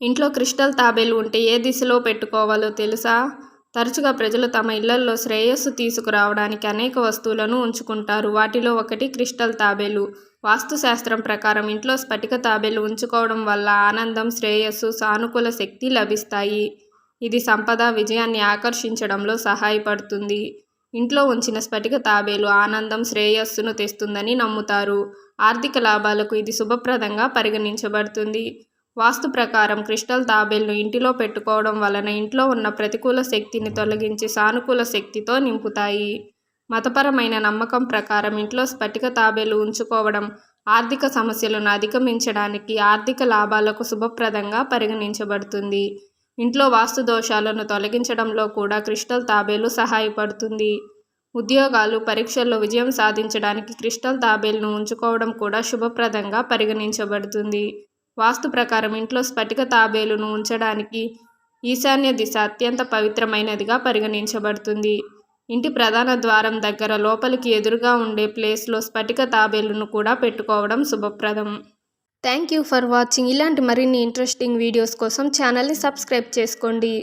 ఇంట్లో క్రిస్టల్ తాబేలు ఉంటే ఏ దిశలో పెట్టుకోవాలో తెలుసా? తరచుగా ప్రజలు తమ ఇళ్లల్లో శ్రేయస్సు తీసుకురావడానికి అనేక వస్తువులను ఉంచుకుంటారు. వాటిలో ఒకటి క్రిస్టల్ తాబేలు. వాస్తుశాస్త్రం ప్రకారం ఇంట్లో స్ఫటిక తాబేలు ఉంచుకోవడం వల్ల ఆనందం, శ్రేయస్సు, సానుకూల శక్తి లభిస్తాయి. ఇది సంపద, విజయాన్ని ఆకర్షించడంలో సహాయపడుతుంది. ఇంట్లో ఉంచిన స్ఫటిక తాబేలు ఆనందం, శ్రేయస్సును తెస్తుందని నమ్ముతారు. ఆర్థిక లాభాలకు ఇది శుభప్రదంగా పరిగణించబడుతుంది. వాస్తు ప్రకారం క్రిస్టల్ తాబేలును ఇంటిలో పెట్టుకోవడం వలన ఇంట్లో ఉన్న ప్రతికూల శక్తిని తొలగించి సానుకూల శక్తితో నింపుతాయి. మతపరమైన నమ్మకం ప్రకారం ఇంట్లో స్ఫటిక తాబేలు ఉంచుకోవడం ఆర్థిక సమస్యలను అధిగమించడానికి, ఆర్థిక లాభాలకు శుభప్రదంగా పరిగణించబడుతుంది. ఇంట్లో వాస్తు దోషాలను తొలగించడంలో కూడా క్రిస్టల్ తాబేలు సహాయపడుతుంది. ఉద్యోగాలు, పరీక్షల్లో విజయం సాధించడానికి క్రిస్టల్ తాబేలును ఉంచుకోవడం కూడా శుభప్రదంగా పరిగణించబడుతుంది. వాస్తు ప్రకారం ఇంట్లో స్ఫటిక తాబేలును ఉంచడానికి ఈశాన్య దిశ అత్యంత పవిత్రమైనదిగా పరిగణించబడుతుంది. ఇంటి ప్రధాన ద్వారం దగ్గర లోపలికి ఎదురుగా ఉండే ప్లేస్లో స్ఫటిక తాబేలును కూడా పెట్టుకోవడం శుభప్రదం. Thank you for watching. ఇలాంటి మరిన్ని ఇంట్రెస్టింగ్ వీడియోస్ కోసం ఛానల్ని సబ్స్క్రైబ్ చేసుకోండి.